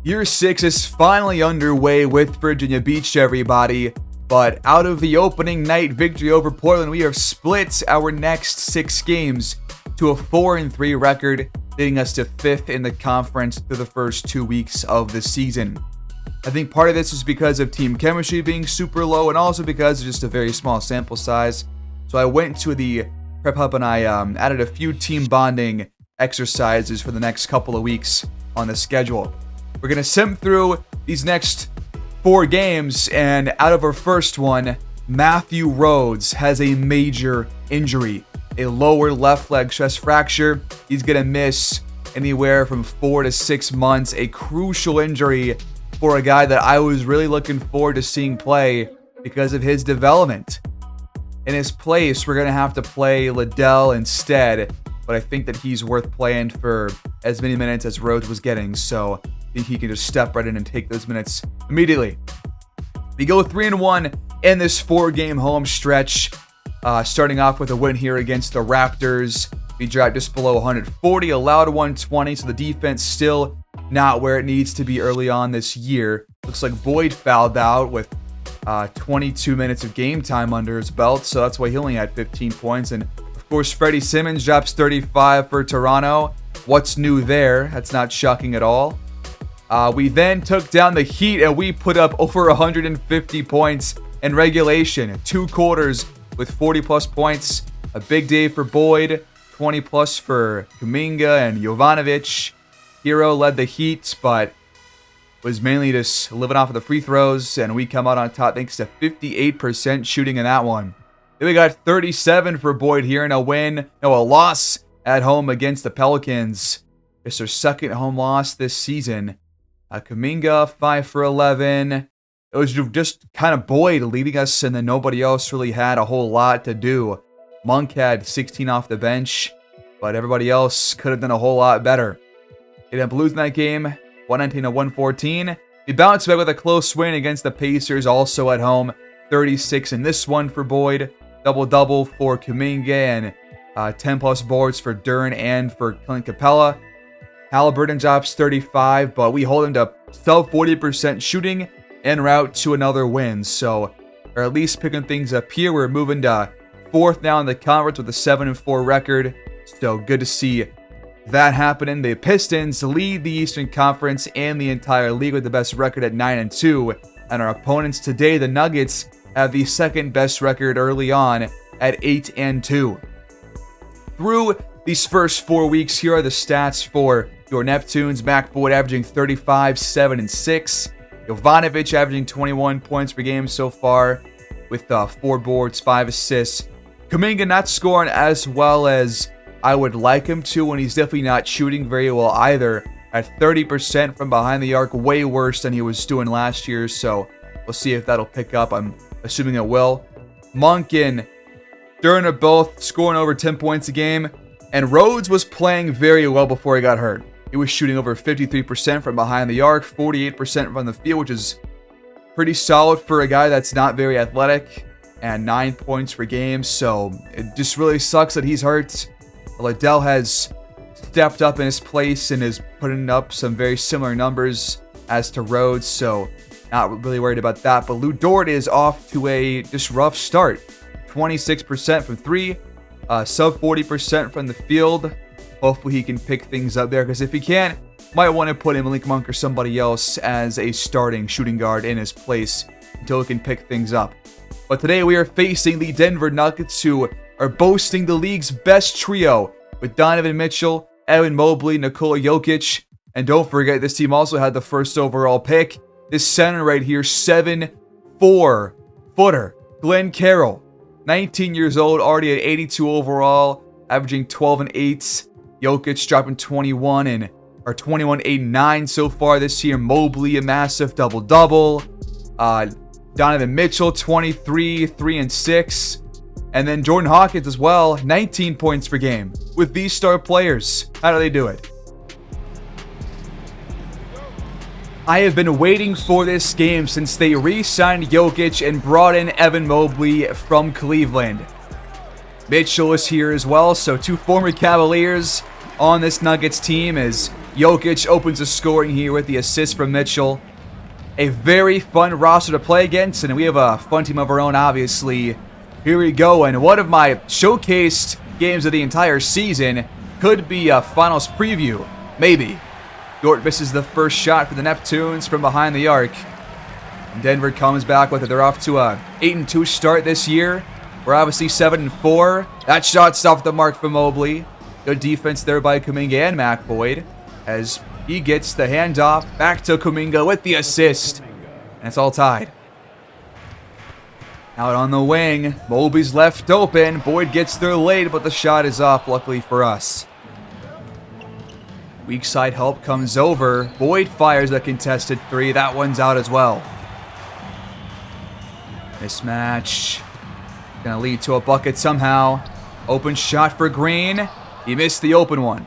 Year 6 is finally underway with Virginia Beach, everybody. But out of the opening night victory over Portland, we have split our next 6 games to a 4-3 record, leading us to 5th in the conference through the first 2 weeks of the season. I think part of this is because of team chemistry being super low, and also because of just a very small sample size. So I went to the Prep Hub and I added a few team bonding exercises for the next couple of weeks on the schedule. We're going to sim through these next 4 games, and out of our first one, Matthew Rhodes has a major injury, a lower left leg stress fracture. He's going to miss anywhere from 4 to 6 months, a crucial injury for a guy that I was really looking forward to seeing play because of his development. In his place, we're going to have to play Liddell instead, but I think that he's worth playing for as many minutes as Rhodes was getting, so I think he can just step right in and take those minutes immediately. We go 3-1 in this 4-game home stretch, starting off with a win here against the Raptors. We dropped just below 140, allowed 120, so the defense still not where it needs to be early on this year. Looks like Boyd fouled out with 22 minutes of game time under his belt, so that's why he only had 15 points. And of course, Freddie Simmons drops 35 for Toronto. What's new there? That's not shocking at all. We then took down the Heat, and we put up over 150 points in regulation. 2 quarters with 40-plus points. A big day for Boyd. 20-plus for Kuminga and Jovanovic. Hero led the Heat, but was mainly just living off of the free throws, and we come out on top thanks to 58% shooting in that one. Then we got 37 for Boyd here in a loss at home against the Pelicans. It's their second home loss this season. Kuminga, 5 for 11. It was just kind of Boyd leading us, and then nobody else really had a whole lot to do. Monk had 16 off the bench, but everybody else could have done a whole lot better. They ended up losing that game, 119-114. We bounced back with a close win against the Pacers, also at home. 36 in this one for Boyd. Double-double for Kuminga, and 10-plus boards for Dern and for Clint Capella. Halliburton drops 35, but we hold him to sub 40% shooting en route to another win. So, or at least picking things up here. We're moving to 4th now in the conference with a 7-4 record. So good to see that happening. The Pistons lead the Eastern Conference and the entire league with the best record at 9-2. And our opponents today, the Nuggets, have the second best record early on at 8-2. Through these first 4 weeks, here are the stats for your Neptunes. Mac Boyd averaging 35, 7, and 6. Jovanovic averaging 21 points per game so far with 4 boards, 5 assists. Kuminga not scoring as well as I would like him to, and he's definitely not shooting very well either. At 30% from behind the arc, way worse than he was doing last year, so we'll see if that'll pick up. I'm assuming it will. Monk and Dern are both scoring over 10 points a game, and Rhodes was playing very well before he got hurt. He was shooting over 53% from behind the arc, 48% from the field, which is pretty solid for a guy that's not very athletic, and 9 points per game, so it just really sucks that he's hurt. Liddell has stepped up in his place and is putting up some very similar numbers as to Rhodes, so not really worried about that. But Lou Dort is off to a just rough start. 26% from 3, sub 40% from the field. Hopefully he can pick things up there, because if he can't, might want to put in Malik Monk or somebody else as a starting shooting guard in his place until he can pick things up. But today we are facing the Denver Nuggets, who are boasting the league's best trio with Donovan Mitchell, Evan Mobley, Nikola Jokic. And don't forget, this team also had the first overall pick. This center right here, 7'4" Glenn Carroll, 19 years old, already at 82 overall, averaging 12 and 8. Jokic dropping 21 and 8 and 9 so far this year. Mobley, a massive double-double. Donovan Mitchell, 23, 3 and 6. And then Jordan Hawkins as well, 19 points per game. With these star players, how do they do it? I have been waiting for this game since they re-signed Jokic and brought in Evan Mobley from Cleveland. Mitchell is here as well, so 2 former Cavaliers on this Nuggets team, as Jokic opens the scoring here with the assist from Mitchell. A very fun roster to play against, and we have a fun team of our own, obviously. Here we go, and one of my showcased games of the entire season could be a finals preview. Maybe. Dort misses the first shot for the Neptunes from behind the arc. And Denver comes back with it. They're off to a 8-2 start this year. We're obviously 7-4. That shot's off the mark for Mobley. Good defense there by Kuminga and Mac Boyd, as he gets the handoff back to Kuminga with the assist. And it's all tied. Out on the wing, Mobley's left open. Boyd gets there late, but the shot is off, luckily for us. Weak side help comes over. Boyd fires a contested three. That one's out as well. Mismatch. Gonna lead to a bucket somehow. Open shot for Green. He missed the open one.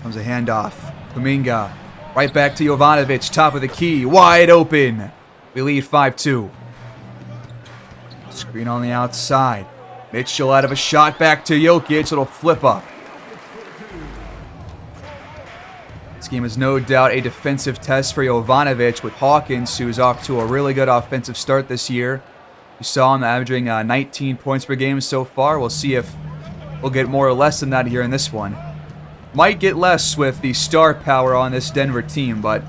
Comes a handoff. Kuminga. Right back to Jovanovic. Top of the key. Wide open. We lead 5-2. Screen on the outside. Mitchell out of a shot back to Jokic. It'll flip up. This game is no doubt a defensive test for Jovanovic, with Hawkins, who's off to a really good offensive start this year. You saw him averaging 19 points per game so far. We'll see if we'll get more or less than that here in this one. Might get less with the star power on this Denver team, but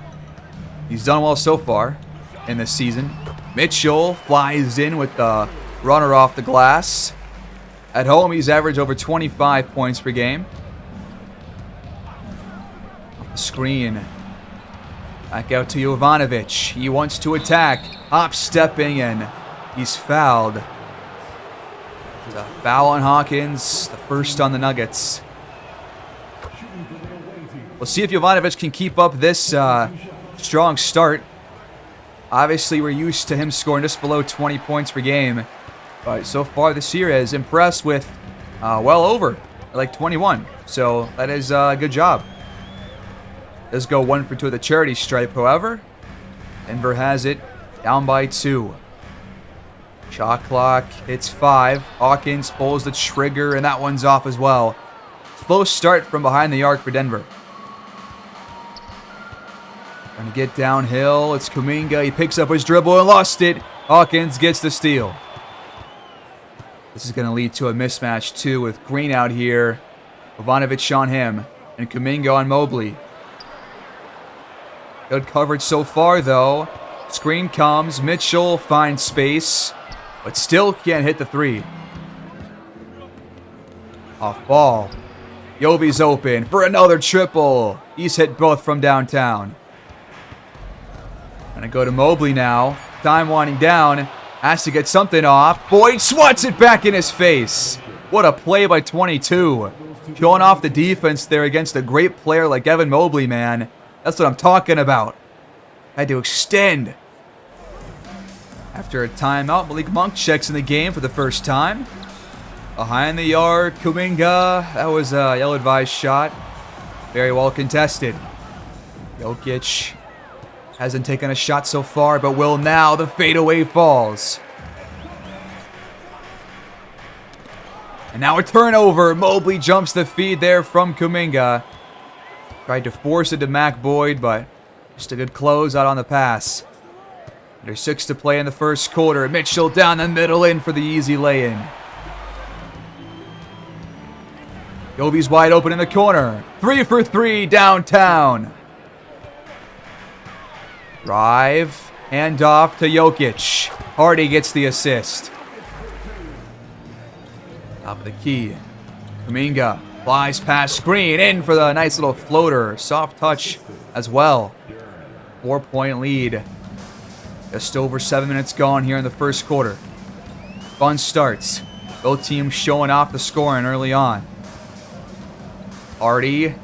he's done well so far in this season. Mitchell flies in with the runner off the glass. At home, he's averaged over 25 points per game. Off the screen. Back out to Jovanovic. He wants to attack. Hop stepping, and he's fouled. It's a foul on Hawkins, the first on the Nuggets. We'll see if Jovanovic can keep up this strong start. Obviously, we're used to him scoring just below 20 points per game. But so far this year has impressed with well over, like 21. So that is a good job. Does go 1 for 2 at the charity stripe, however. Denver has it, down by 2. Shot clock hits 5. Hawkins pulls the trigger, and that one's off as well. Slow start from behind the arc for Denver. Trying to get downhill. It's Kuminga. He picks up his dribble and lost it. Hawkins gets the steal. This is going to lead to a mismatch, too, with Green out here. Jovanovic on him. And Kuminga on Mobley. Good coverage so far, though. Screen comes. Mitchell finds space, but still can't hit the three. Off ball. Yovi's open for another triple. He's hit both from downtown. Gonna go to Mobley now. Time winding down. Has to get something off. Boyd swats it back in his face. What a play by 22. Showing off the defense there against a great player like Evan Mobley, man. That's what I'm talking about. Had to extend. After a timeout, Malik Monk checks in the game for the first time. Behind the arc, Kuminga. That was a ill-advised shot. Very well contested. Jokic hasn't taken a shot so far, but will now. The fadeaway falls. And now a turnover. Mobley jumps the feed there from Kuminga. Tried to force it to Mac Boyd, but just a good close out on the pass. Under 6 to play in the first quarter. Mitchell down the middle in for the easy lay-in. Yovi's wide open in the corner. 3 for 3 downtown. Drive. Handoff to Jokic. Hardy gets the assist. Top of the key. Kuminga flies past screen. In for the nice little floater. Soft touch as well. 4-point lead. Just over 7 minutes gone here in the first quarter. Fun starts. Both teams showing off the scoring early on. Hardy.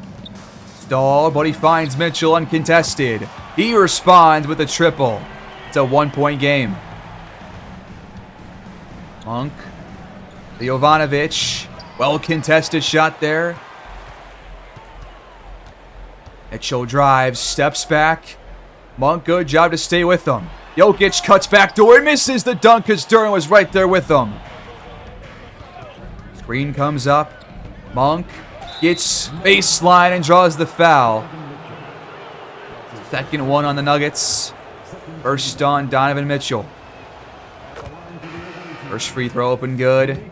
Stalled, but he finds Mitchell uncontested. He responds with a triple. It's a 1-point game. Monk. Jovanovic. Well-contested shot there. Mitchell drives, steps back. Monk, good job to stay with him. Jokic cuts back door and misses the dunk because Duran was right there with him. Screen comes up. Monk Gets baseline and draws the foul. Second one on the Nuggets. First on Donovan Mitchell. First free throw open good.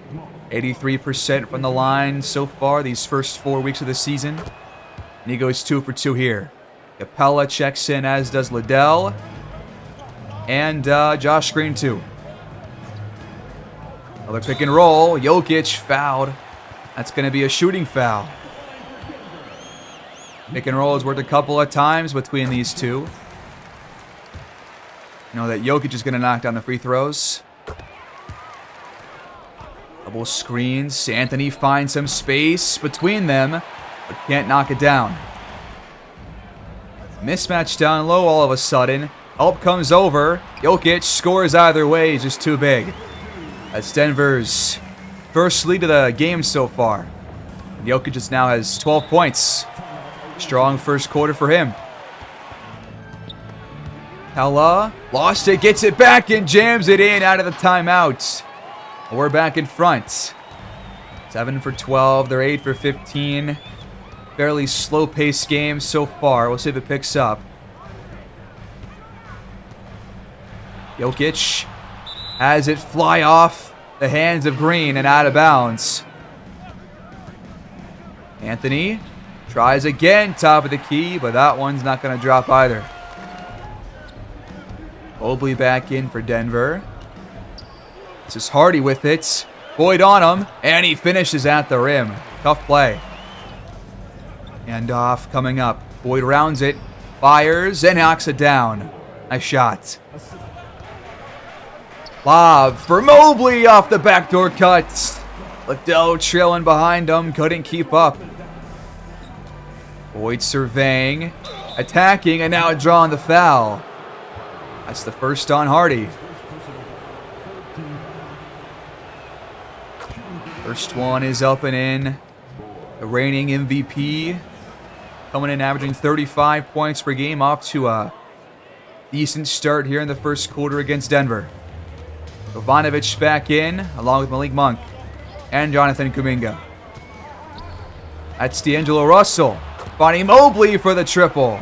83% from the line so far these first 4 weeks of the season. And he goes 2 for 2 here. Capella checks in, as does Liddell. And Josh Green too. Another pick and roll. Jokic fouled. That's going to be a shooting foul. Pick and roll has worked a couple of times between these two. You know that Jokic is going to knock down the free throws. Double screens. Anthony finds some space between them, but can't knock it down. Mismatch down low all of a sudden. Help comes over. Jokic scores either way. He's just too big. That's Denver's first lead of the game so far. And Jokic just now has 12 points. Strong first quarter for him. Pella lost it, gets it back, and jams it in out of the timeout. We're back in front. 7 for 12. They're 8 for 15. Fairly slow-paced game so far. We'll see if it picks up. Jokic has it fly off the hands of Green and out of bounds. Anthony tries again, top of the key, but that one's not going to drop either. Mobley back in for Denver. This is Hardy with it. Boyd on him, and he finishes at the rim. Tough play. And off coming up. Boyd rounds it, fires, and knocks it down. Nice shot. Lob for Mobley off the backdoor cut. Liddell trailing behind him, couldn't keep up. Boyd surveying, attacking, and now drawing the foul. That's the first on Hardy. First one is up and in. The reigning MVP coming in averaging 35 points per game, off to a decent start here in the first quarter against Denver. Jovanovic back in, along with Malik Monk and Jonathan Kuminga. That's D'Angelo Russell, finding Mobley for the triple.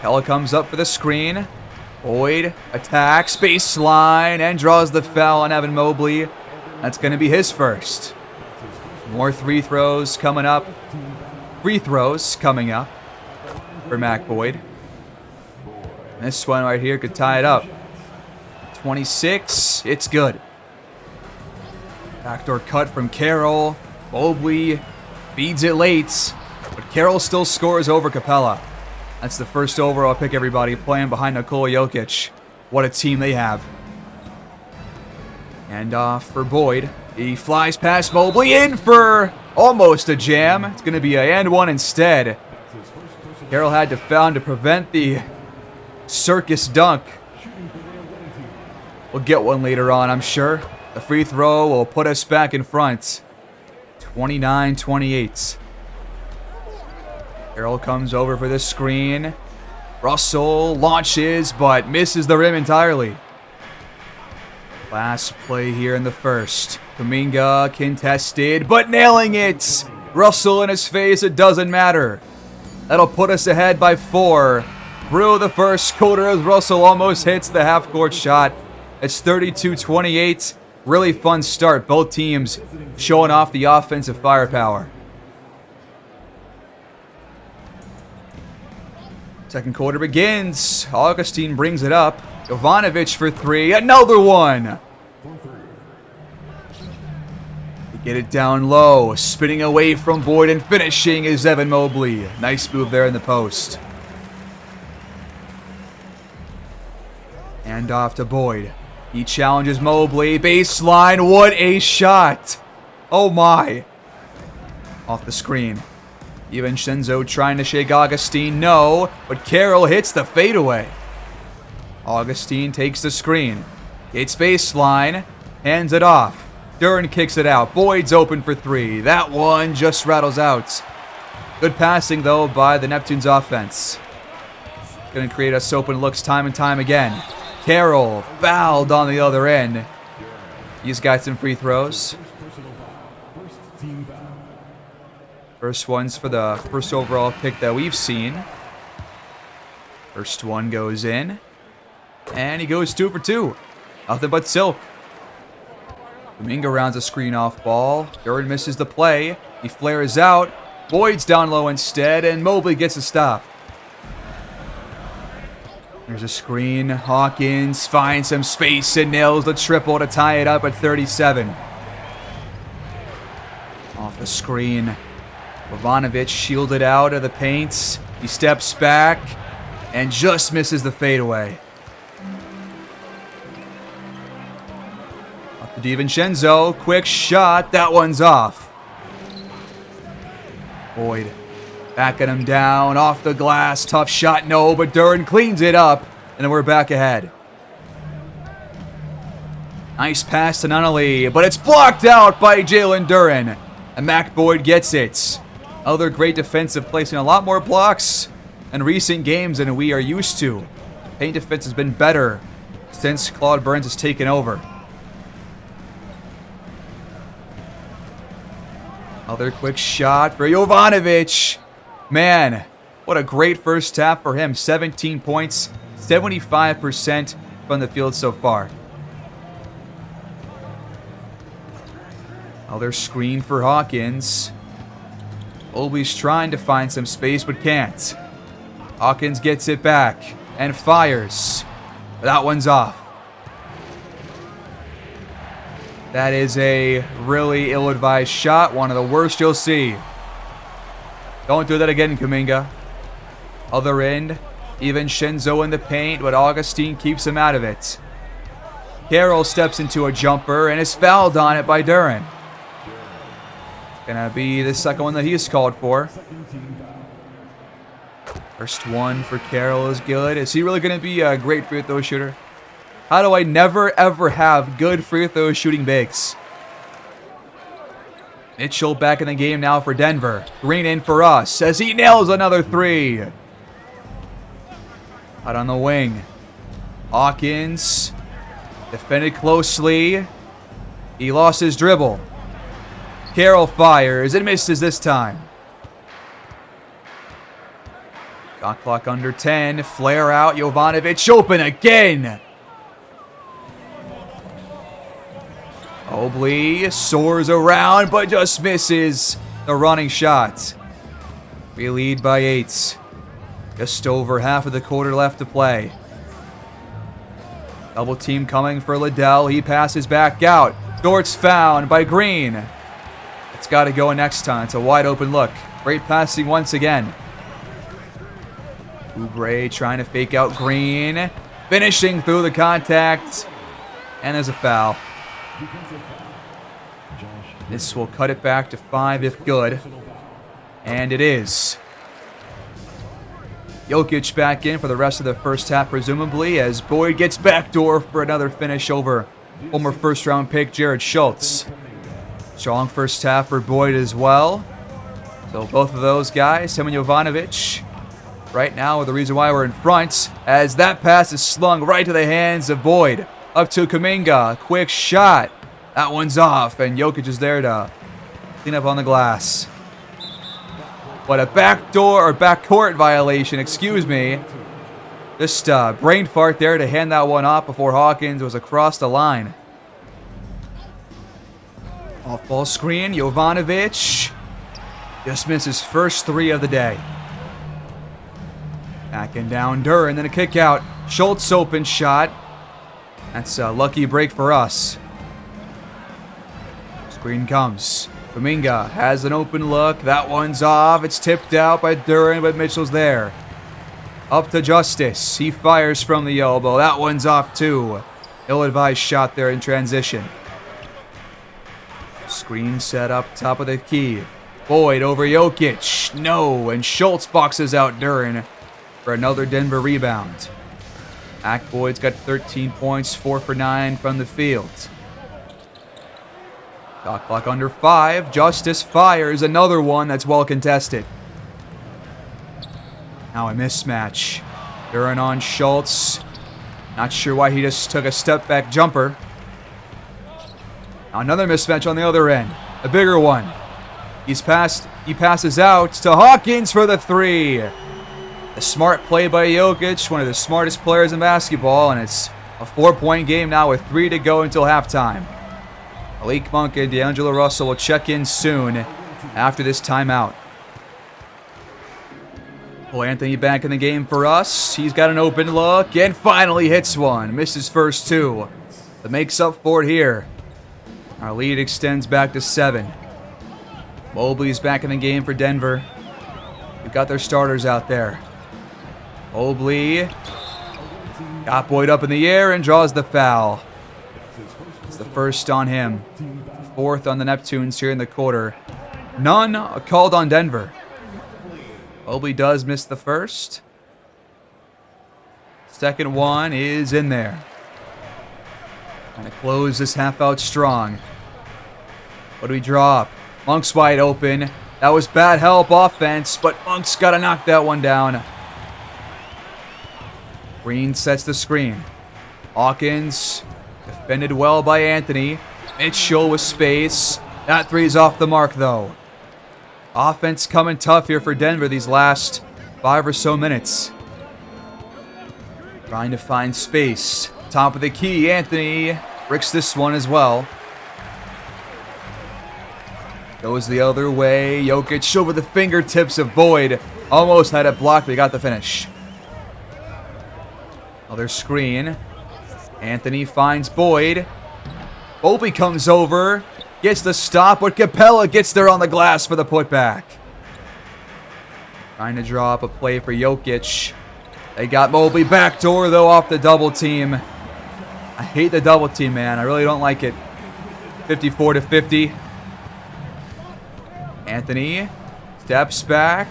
Pella comes up for the screen. Boyd attacks, baseline, and draws the foul on Evan Mobley. That's going to be his first. More free throws coming up. Free throws coming up for Mac Boyd. This one right here could tie it up. 26, it's good. Backdoor cut from Carroll. Mobley feeds it late, but Carroll still scores over Capella. That's the first overall pick, everybody, playing behind Nikola Jokic. What a team they have. And off for Boyd. He flies past Mobley, in for almost a jam. It's going to be a and one instead. Carroll had to foul to prevent the circus dunk. We'll get one later on, I'm sure. The free throw will put us back in front. 29-28. Carroll comes over for the screen. Russell launches, but misses the rim entirely. Last play here in the first. Kuminga contested, but nailing it. Russell in his face, it doesn't matter. That'll put us ahead by 4. Through the first quarter as Russell almost hits the half-court shot. It's 32-28. Really fun start. Both teams showing off the offensive firepower. Second quarter begins. Augustine brings it up. Jovanovic for 3. Another one. They get it down low. Spinning away from Boyd and finishing is Evan Mobley. Nice move there in the post. And off to Boyd. He challenges Mobley. Baseline. What a shot. Oh my. Off the screen. DiVincenzo trying to shake Augustine. No. But Carroll hits the fadeaway. Augustine takes the screen. It's baseline. Hands it off. Duren kicks it out. Boyd's open for 3. That one just rattles out. Good passing, though, by the Neptunes offense. Going to create us open looks time and time again. Carroll fouled on the other end. He's got some free throws. First one's for the first overall pick that we've seen. First one goes in. And he goes 2 for 2. Nothing but silk. Kuminga rounds a screen off ball. Duren misses the play. He flares out. Boyd's down low instead, and Mobley gets a stop. There's a screen. Hawkins finds some space and nails the triple to tie it up at 37. Off the screen. Ivanovic shielded out of the paint. He steps back and just misses the fadeaway. Up to DiVincenzo. Quick shot. That one's off. Boyd backing him down. Off the glass. Tough shot. No, but Duren cleans it up. And then we're back ahead. Nice pass to Nunnally, but it's blocked out by Jalen Duren. And Mac Boyd gets it. Other great defensive placing a lot more blocks in recent games than we are used to. Paint defense has been better since Claude Burns has taken over. Another quick shot for Jovanovic. Man, what a great first half for him. 17 points, 75% from the field so far. Another screen for Hawkins. Mobley's trying to find some space but can't. Hawkins gets it back and fires. That one's off. That is a really ill-advised shot. One of the worst you'll see. Don't do that again, Kuminga. Other end. Even Shenzo in the paint, but Augustine keeps him out of it. Carroll steps into a jumper and is fouled on it by Duren. Gonna be the second one that he's called for. First one for Carroll is good. Is he really gonna be a great free throw shooter? How do I never ever have good free throw shooting bigs? Mitchell back in the game now for Denver. Green in for us as he nails another three. Out on the wing. Hawkins defended closely. He lost his dribble. Carroll fires and misses this time. Shot clock under 10. Flare out. Jovanovic open again. Mobley soars around but just misses the running shot. We lead by 8. Just over half of the quarter left to play. Double team coming for Liddell. He passes back out. Dort's found by Green. It's got to go next time. It's a wide open look. Great passing once again. Oubre trying to fake out Green. Finishing through the contact. And there's a foul. This will cut it back to 5 if good. And it is. Jokic back in for the rest of the first half, presumably, as Boyd gets backdoor for another finish over former first-round pick Jared Schultz. Strong first half for Boyd as well. So both of those guys, him and Jovanovic, right now are the reason why we're in front, as that pass is slung right to the hands of Boyd. Up to Kuminga. Quick shot. That one's off, and Jokic is there to clean up on the glass. What a backdoor or backcourt violation, excuse me. Just brain fart there to hand that one off before Hawkins was across the line. Off ball screen, Jovanovic just missed his first 3 of the day. Backing down Duren, then a kick out. Schultz open shot. That's a lucky break for us. Screen comes. Kuminga has an open look. That one's off. It's tipped out by Duren, but Mitchell's there. Up to Justice. He fires from the elbow. That one's off too. Ill-advised shot there in transition. Screen set up top of the key. Boyd over Jokic. No, and Schultz boxes out Duren for another Denver rebound. Boyd's got 13 points, 4 for 9 from the field. Shot clock under 5. Justice fires another one that's well contested. Now a mismatch. Duren on Schultz. Not sure why he just took a step back jumper. Now another mismatch on the other end. A bigger one. He's passed He passes out to Hawkins for the three. A smart play by Jokic, one of the smartest players in basketball, and it's a 4-point game now with 3 to go until halftime. Malik Monk and D'Angelo Russell will check in soon after this timeout. Well, Anthony back in the game for us. He's got an open look and finally hits one. Misses first two. That makes up for it here. Our lead extends back to 7. Mobley's back in the game for Denver. We've got their starters out there. Mobley got Boyd up in the air and draws the foul. It's the first on him. 4th on the Neptunes here in the quarter. None called on Denver. Mobley does miss the first. Second one is in there. Trying to close this half out strong. What do we drop? Monk's wide open. That was bad help offense, but Monk's got to knock that one down. Green sets the screen. Hawkins defended well by Anthony. Mitchell with space. That three's off the mark, though. Offense coming tough here for Denver these last 5 or so minutes. Trying to find space. Top of the key, Anthony bricks this one as well. Goes the other way. Jokic over the fingertips of Boyd. Almost had it blocked, but he got the finish. Another screen. Anthony finds Boyd. Mobley comes over. Gets the stop, but Capella gets there on the glass for the putback. Trying to draw up a play for Jokic. They got Mobley backdoor, though, off the double team. I hate the double team, man. I really don't like it. 54-50. Anthony steps back.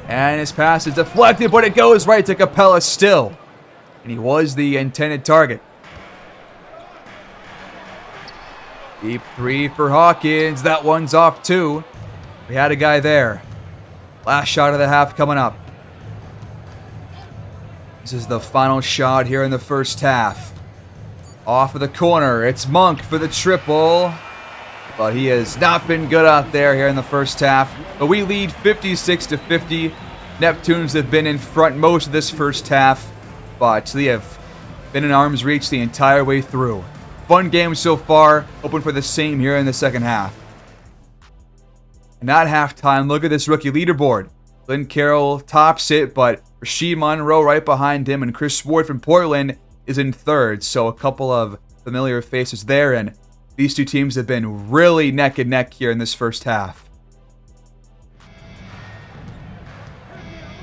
And his pass is deflected, but it goes right to Capella still. And he was the intended target. Deep three for Hawkins. That one's off too. We had a guy there. Last shot of the half coming up. This is the final shot here in the first half. Off of the corner. It's Monk for the triple. But he has not been good out there here in the first half. But we lead 56-50. Neptunes have been in front most of this first half. But they have been in arm's reach the entire way through. Fun game so far. Hoping for the same here in the second half. And at halftime, look at this rookie leaderboard. Lynn Carroll tops it, but Rasheed Monroe right behind him, and Chris Ward from Portland is in third. So a couple of familiar faces there, and these two teams have been really neck and neck here in this first half.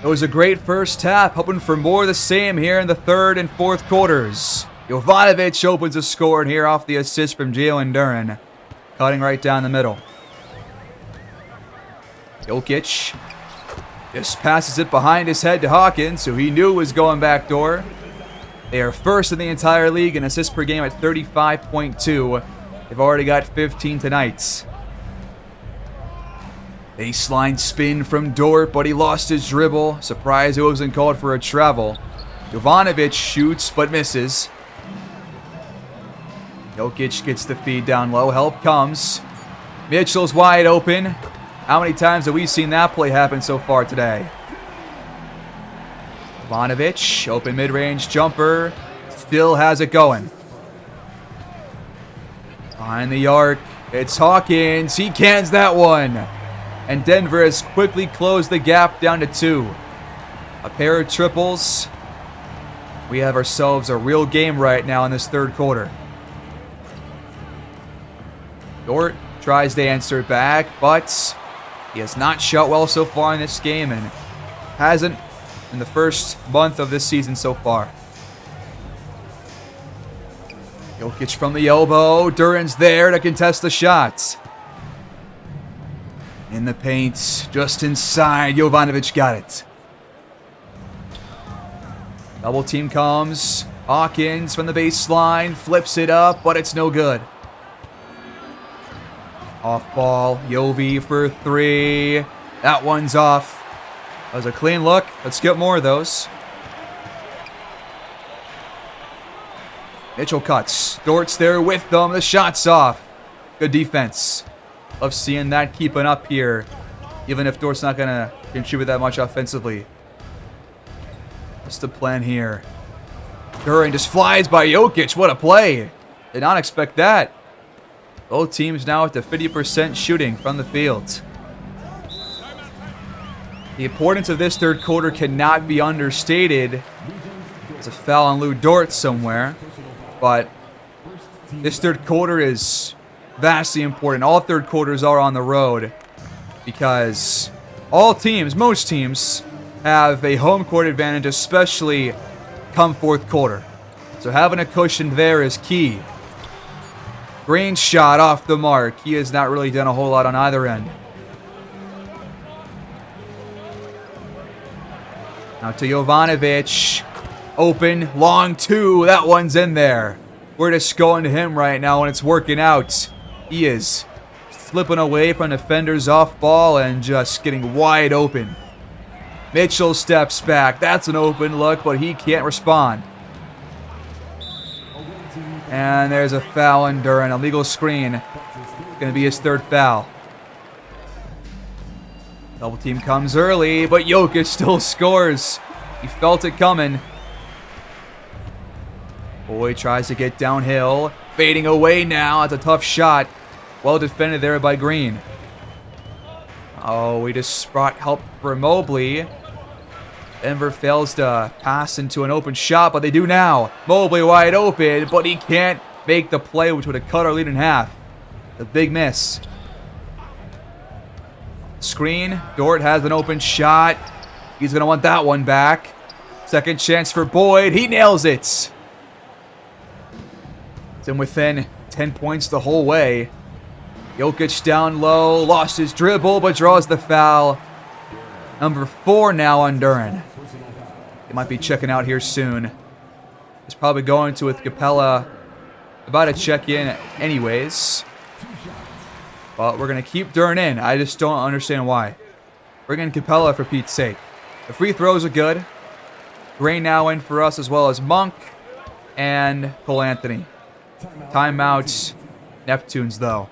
It was a great first half, hoping for more of the same here in the third and fourth quarters. Jovanovic opens the score here off the assist from Jalen Duren, cutting right down the middle. Jokic just passes it behind his head to Hawkins, who he knew was going backdoor. They are first in the entire league in assists per game at 35.2. They've already got 15 tonight. Baseline spin from Dort, but he lost his dribble. Surprised it wasn't called for a travel. Jovanovic shoots, but misses. Jokic gets the feed down low. Help comes. Mitchell's wide open. How many times have we seen that play happen so far today? Jovanovic, open mid-range jumper. Still has it going. Behind the arc, it's Hawkins. He cans that one. And Denver has quickly closed the gap down to 2. A pair of triples. We have ourselves a real game right now in this third quarter. Dort tries to answer back, but he has not shot well so far in this game and hasn't in the first month of this season so far. Jokic from the elbow. Duren's there to contest the shots. In the paint, just inside. Jovanovic got it. Double team comes. Hawkins from the baseline. Flips it up, but it's no good. Off ball. Jovi for 3. That one's off. That was a clean look. Let's get more of those. Mitchell cuts. Dort's there with them. The shot's off. Good defense. Love seeing that keeping up here even if Dort's not going to contribute that much offensively. What's the plan here? Duren just flies by Jokic. What a play. Did not expect that. Both teams now at the 50% shooting from the field. The importance of this third quarter cannot be understated. There's a foul on Lou Dort somewhere. But this third quarter is vastly important. All third quarters are on the road because all teams, most teams, have a home court advantage, especially come fourth quarter. So having a cushion there is key. Green shot off the mark. He has not really done a whole lot on either end. Now to Jovanovic. Open, long two. That one's in there. We're just going to him right now, and it's working out. He is slipping away from defenders off ball and just getting wide open. Mitchell steps back. That's an open look, but he can't respond. And there's a foul on Duren. Illegal screen. Going to be his third foul. Double team comes early, but Jokic still scores. He felt it coming. Boyd tries to get downhill. Fading away now. It's a tough shot. Well defended there by Green. Oh, we just brought help for Mobley. Denver fails to pass into an open shot, but they do now. Mobley wide open, but he can't make the play, which would have cut our lead in half. The big miss. Screen. Dort has an open shot. He's going to want that one back. Second chance for Boyd. He nails it. It's in within 10 points the whole way. Jokic down low. Lost his dribble, but draws the foul. Number 4 now on Duren. They might be checking out here soon. He's probably going to with Capella. About to check in anyways. But we're going to keep Duren in. I just don't understand why. Bring in Capella for Pete's sake. The free throws are good. Gray now in for us, as well as Monk and Cole Anthony. Timeouts. Neptunes, though.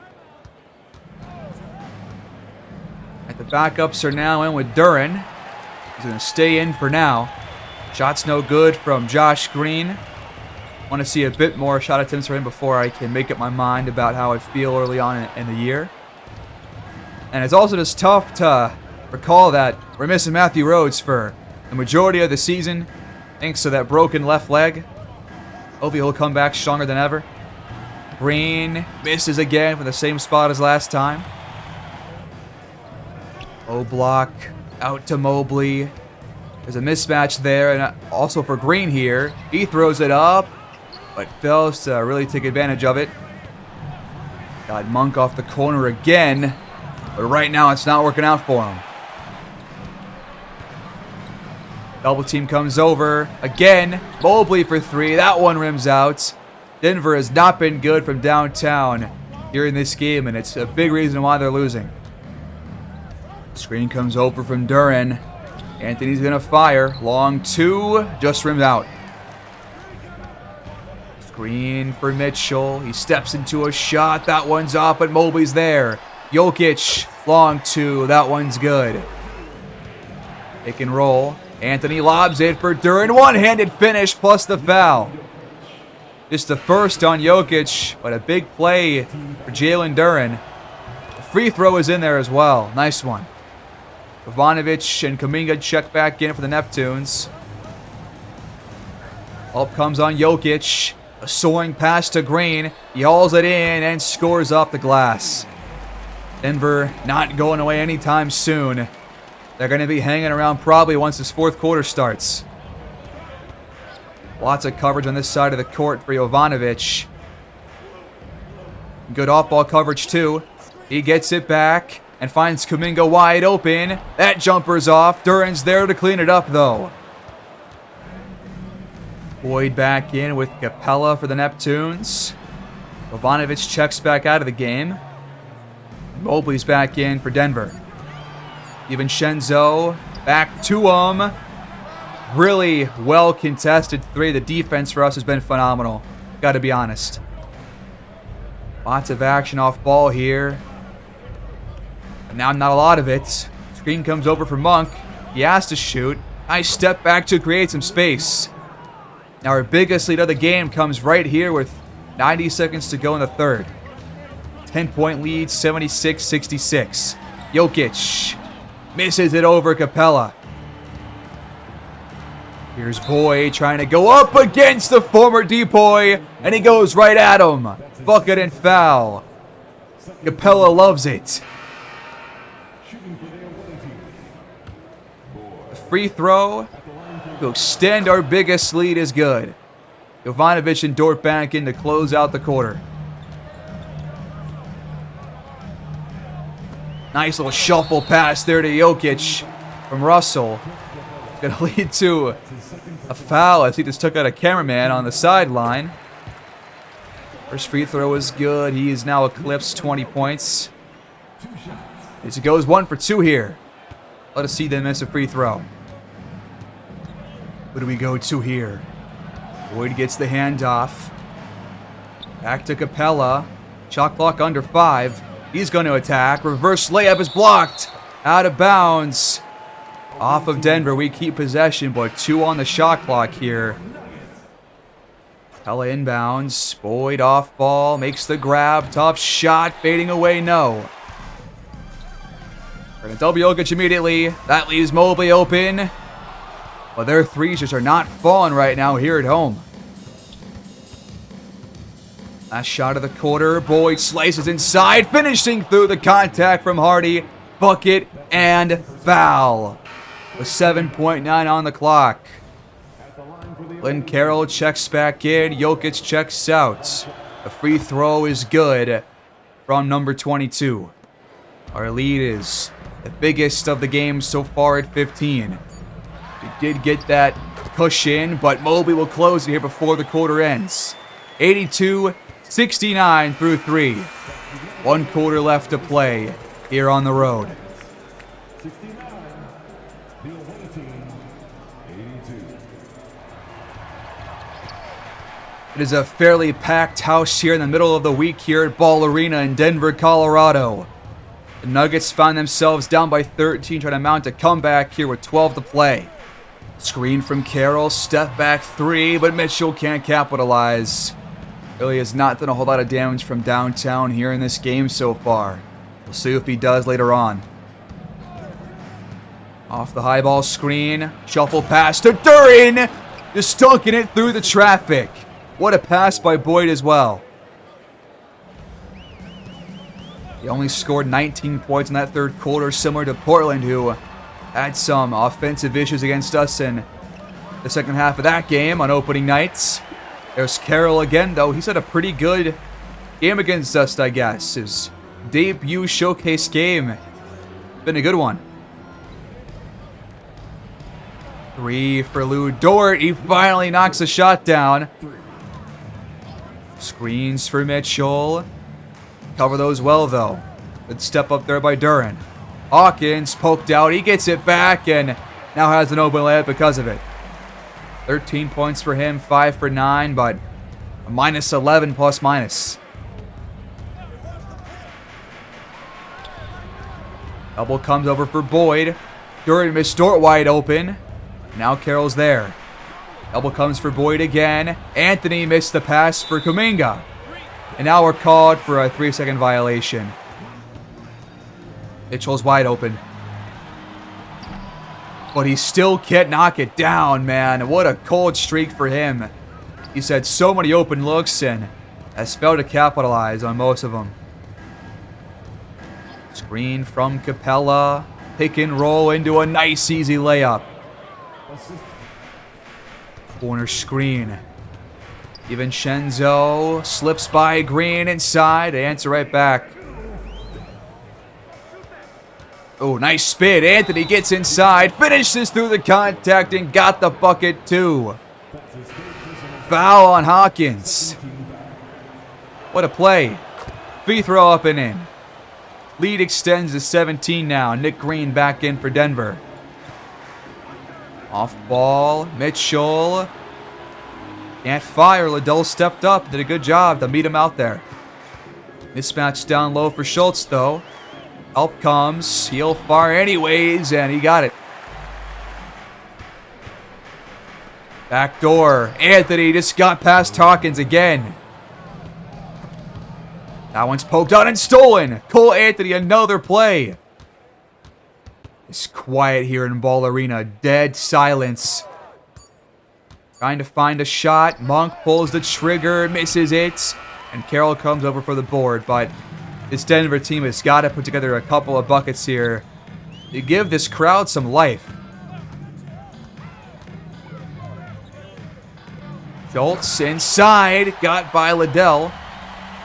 The backups are now in with Duren. He's going to stay in for now. Shot's no good from Josh Green. Want to see a bit more shot attempts from him before I can make up my mind about how I feel early on in the year. And it's also just tough to recall that we're missing Matthew Rhodes for the majority of the season, thanks to that broken left leg. Hopefully he'll come back stronger than ever. Green misses again from the same spot as last time. Low block out to Mobley. There's a mismatch there, and also for Green here. He throws it up, but fails to really take advantage of it. Got Monk off the corner again, but right now it's not working out for him. Double team comes over again. Mobley for 3. That one rims out. Denver has not been good from downtown here in this game, and it's a big reason why they're losing. Screen comes over from Duren. Anthony's going to fire. Long 2. Just rimmed out. Screen for Mitchell. He steps into a shot. That one's off, but Mobley's there. Jokic. Long 2. That one's good. Pick and roll. Anthony lobs it for Duren. One-handed finish plus the foul. Just the first on Jokic, but a big play for Jalen Duren. The free throw is in there as well. Nice one. Jovanovic and Kuminga check back in for the Neptunes. Up comes on Jokic. A soaring pass to Green. He hauls it in and scores off the glass. Denver not going away anytime soon. They're going to be hanging around probably once this fourth quarter starts. Lots of coverage on this side of the court for Jovanovic. Good off-ball coverage too. He gets it back and finds Kuminga wide open. That jumper's off. Duren's there to clean it up, though. Boyd back in with Capella for the Neptunes. Jovanovic checks back out of the game. Mobley's back in for Denver. DiVincenzo back to him. Really well contested 3. The defense for us has been phenomenal. Got to be honest. Lots of action off ball here. Now not a lot of it. Screen comes over for Monk. He has to shoot. Nice step back to create some space. Now our biggest lead of the game comes right here with 90 seconds to go in the third. 10-point lead, 76-66. Jokic misses it over Capella. Here's Boyd trying to go up against the former D-Boy, and he goes right at him. Bucket and foul. Capella loves it. The free throw to extend our biggest lead is good. Jovanovic and Dort back in to close out the quarter. Nice little shuffle pass there to Jokic from Russell. Gonna lead to a foul as he just took out a cameraman on the sideline. First free throw is good. He is now eclipsed 20 points. As he goes 1 for 2 here. Let us see them miss a free throw. Who do we go to here? Boyd gets the handoff. Back to Capella. Shot clock under 5. He's going to attack. Reverse layup is blocked. Out of bounds. Off of Denver. We keep possession, but 2 on the shot clock here. Capella inbounds. Boyd off ball. Makes the grab. Tough shot. Fading away. No. We're going to double Jokic immediately. That leaves Mobley open. But their threes just are not falling right now here at home. Last shot of the quarter. Boyd slices inside, finishing through the contact from Hardy. Bucket and foul. With 7.9 on the clock. Lynn Carroll checks back in. Jokic checks out. The free throw is good from number 22. Our lead is the biggest of the game so far at 15. We did get that cushion, but Mobley will close it here before the quarter ends. 82-69 through 3. 1 quarter left to play here on the road. It is a fairly packed house here in the middle of the week here at Ball Arena in Denver, Colorado. The Nuggets found themselves down by 13, trying to mount a comeback here with 12 to play. Screen from Carroll, step back 3, but Mitchell can't capitalize. Really has not done a whole lot of damage from downtown here in this game so far. We'll see if he does later on. Off the high ball screen, shuffle pass to Duren, just dunking it through the traffic. What a pass by Boyd as well. He only scored 19 points in that third quarter, similar to Portland, who had some offensive issues against us in the second half of that game on opening nights. There's Carroll again, though. He's had a pretty good game against us, I guess. His debut showcase game. Been a good one. 3 for Lou Dort. He finally knocks a shot down. Screens for Mitchell. Cover those well, though. Good step up there by Duren. Hawkins poked out. He gets it back and now has an open layup because of it. 13 points for him, 5 for 9, but a minus 11 plus minus. Double comes over for Boyd. Duren missed Dort wide open. Now Carroll's there. Double comes for Boyd again. Anthony missed the pass for Kuminga. And now we're called for a 3-second violation. Mitchell's wide open. But he still can't knock it down, man. What a cold streak for him. He's had so many open looks and has failed to capitalize on most of them. Screen from Capella. Pick and roll into a nice easy layup. Corner screen. DiVincenzo slips by Green inside. They answer right back. Oh, nice spin. Anthony gets inside, finishes through the contact, and got the bucket too. Foul on Hawkins. What a play. Free throw up and in. Lead extends to 17 now. Nick Green back in for Denver. Off ball. Mitchell. Can't fire. Liddell stepped up. Did a good job to meet him out there. Mismatch down low for Schultz, though. Help comes. He'll fire anyways, and he got it. Backdoor. Anthony just got past Hawkins again. That one's poked out and stolen. Cole Anthony, another play. It's quiet here in Ball Arena. Dead silence. Trying to find a shot. Monk pulls the trigger, misses it. And Carroll comes over for the board. But this Denver team has got to put together a couple of buckets here to give this crowd some life. Schultz inside. Got by Liddell.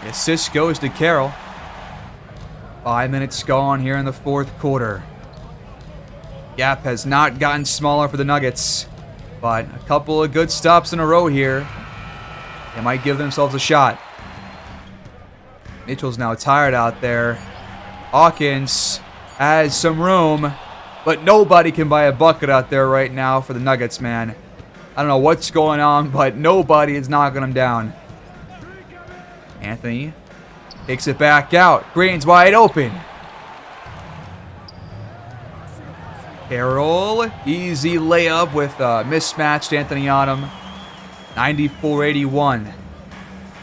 The assist goes to Carroll. 5 minutes gone here in the fourth quarter. Gap has not gotten smaller for the Nuggets, but a couple of good stops in a row here. They might give themselves a shot. Mitchell's now tired out there. Hawkins has some room, but nobody can buy a bucket out there right now for the Nuggets, man. I don't know what's going on, but nobody is knocking them down. Anthony takes it back out. Green's wide open. Carroll, easy layup with mismatched Anthony on him. 94-81.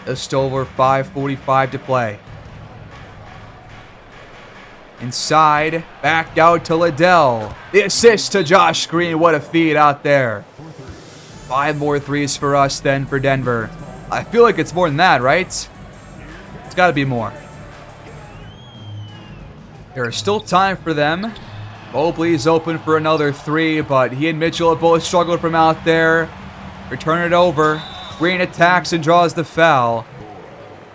Just over 5:45 to play. Inside, back out to Liddell. The assist to Josh Green. What a feed out there. 5 more threes for us then for Denver. I feel like it's more than that, right? It's got to be more. There is still time for them. Mobley's open for another 3, but he and Mitchell have both struggled from out there. Return it over. Green attacks and draws the foul.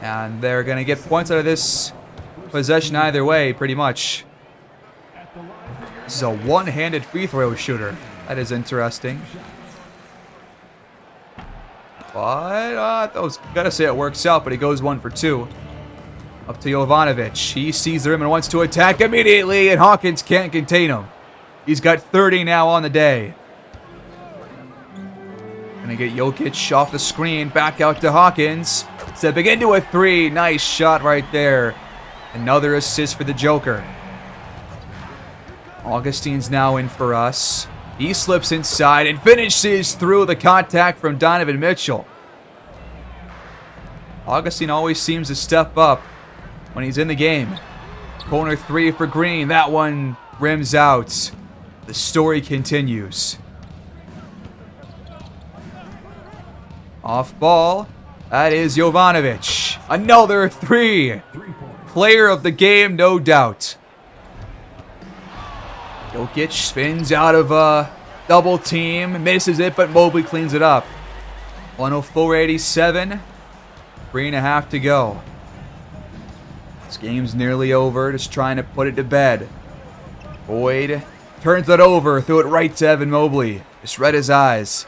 And they're going to get points out of this possession either way, pretty much. This is a one-handed free throw shooter. That is interesting. But I was going to say it works out, but he goes 1 for 2. Up to Jovanovic. He sees the rim and wants to attack immediately, and Hawkins can't contain him. He's got 30 now on the day. Gonna get Jokic off the screen, back out to Hawkins. Stepping into a 3. Nice shot right there. Another assist for the Joker. Augustine's now in for us. He slips inside and finishes through the contact from Donovan Mitchell. Augustine always seems to step up when he's in the game. Corner 3 for Green. That one rims out. The story continues. Off ball. That is Jovanovic. Another 3. Player of the game, no doubt. Jokic spins out of a double team. Misses it, but Mobley cleans it up. 104-87. 3.5 to go. This game's nearly over. Just trying to put it to bed. Boyd turns it over. Threw it right to Evan Mobley. Just read his eyes.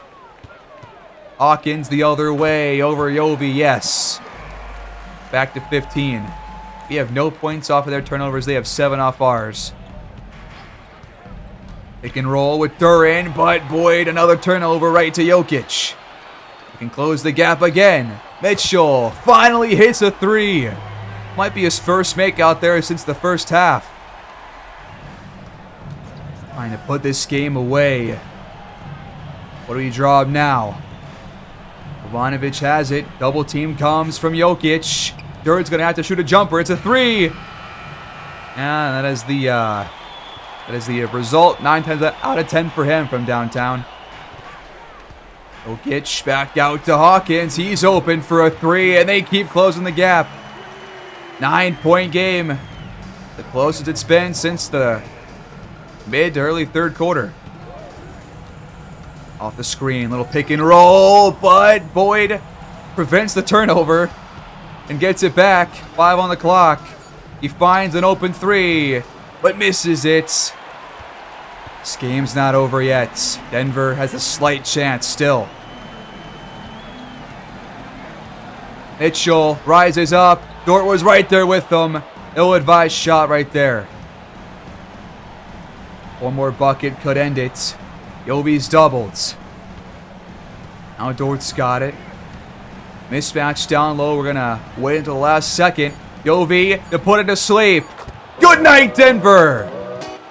Hawkins the other way over Yovi. Yes. Back to 15. We have no points off of their turnovers. They have 7 off ours. Pick and roll with Duran, but Boyd, another turnover right to Jokic. He can close the gap again. Mitchell finally hits a 3. Might be his first make out there since the first half. Trying to put this game away. What do we draw up now? Jovanovic has it. Double team comes from Jokic. Duran's going to have to shoot a jumper. It's a 3. And that is the result. 9 times out of 10 for him from downtown. Jokic back out to Hawkins. He's open for a 3, and they keep closing the gap. 9-point game. The closest it's been since the mid to early third quarter. Off the screen, little pick and roll, but Boyd prevents the turnover and gets it back. 5 on the clock. He finds an open 3, but misses it. This game's not over yet. Denver has a slight chance still. Mitchell rises up. Dort was right there with them. Ill-advised shot right there. One more bucket could end it. Yovi's doubled. Now Dort's got it. Mismatch down low. We're going to wait until the last second. Yovi to put it to sleep. Good night, Denver.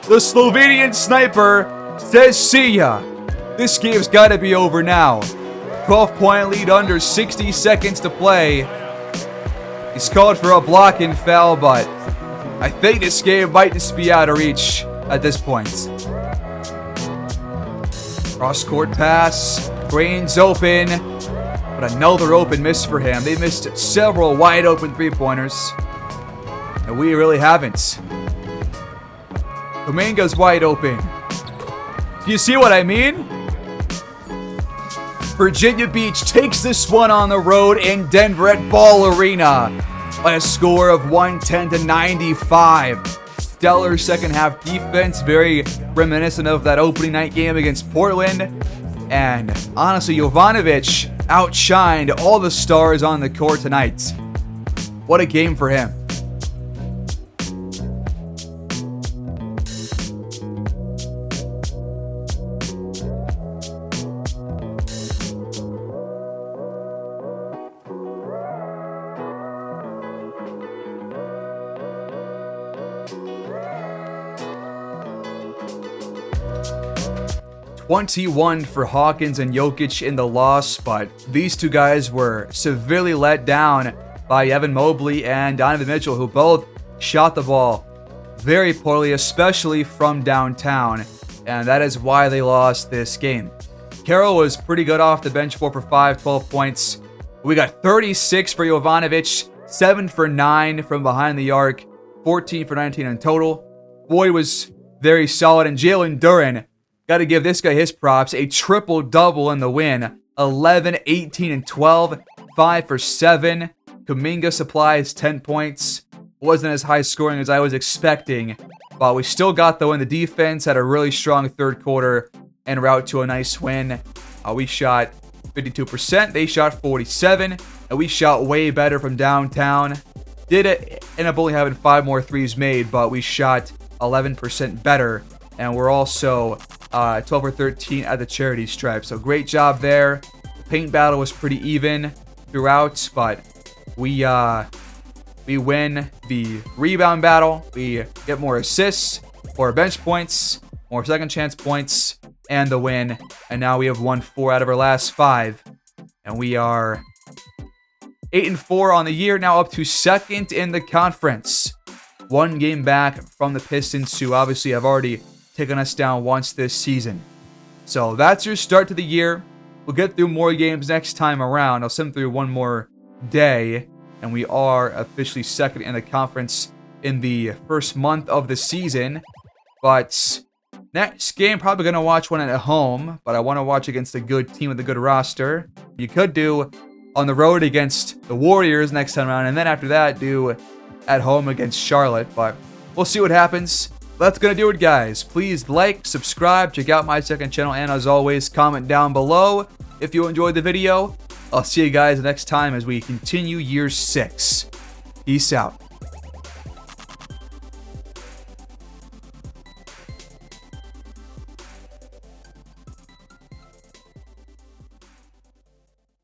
The Slovenian sniper says see ya. This game's got to be over now. 12-point lead under 60 seconds to play. He's called for a blocking foul, but I think this game might just be out of reach at this point. Cross-court pass. Green's open. But another open miss for him. They missed several wide-open three-pointers. And we really haven't. Kuminga's wide open. Do you see what I mean? Virginia Beach takes this one on the road in Denver at Ball Arena by a score of 110-95. Stellar second half defense, very reminiscent of that opening night game against Portland. And honestly, Jovanovic outshined all the stars on the court tonight. What a game for him. 21 for Hawkins and Jokic in the loss, but these two guys were severely let down by Evan Mobley and Donovan Mitchell, who both shot the ball very poorly, especially from downtown, and that is why they lost this game. Carroll was pretty good off the bench, 4 for 5, 12 points. We got 36 for Jovanovic, 7 for 9 from behind the arc, 14 for 19 in total. Boyd was very solid, and Jalen Duren, got to give this guy his props, a triple-double in the win. 11, 18, and 12, 5 for 7. Kuminga supplies 10 points. Wasn't as high scoring as I was expecting, but we still got the win. The defense had a really strong third quarter en route to a nice win. We shot 52%. They shot 47%, and we shot way better from downtown. Did end up only having 5 more threes made, but we shot 11% better, and we're also 12 or 13 at the charity stripe. So great job there. The paint battle was pretty even throughout, but we win the rebound battle. We get more assists, more bench points, more second chance points, and the win. And now we have won 4 out of our last 5, and we are 8-4 on the year, now up to second in the conference. 1 game back from the Pistons, who obviously have already taken us down once this season. So that's your start to the year. We'll get through more games next time around. I'll send through one more day, and we are officially second in the conference in the first month of the season. But next game, probably going to watch one at home, but I want to watch against a good team with a good roster. You could do on the road against the Warriors next time around, and then after that, do at home against Charlotte, but we'll see what happens. That's going to do it, guys. Please like, subscribe, check out my second channel, and as always, comment down below if you enjoyed the video. I'll see you guys next time as we continue year 6. Peace out.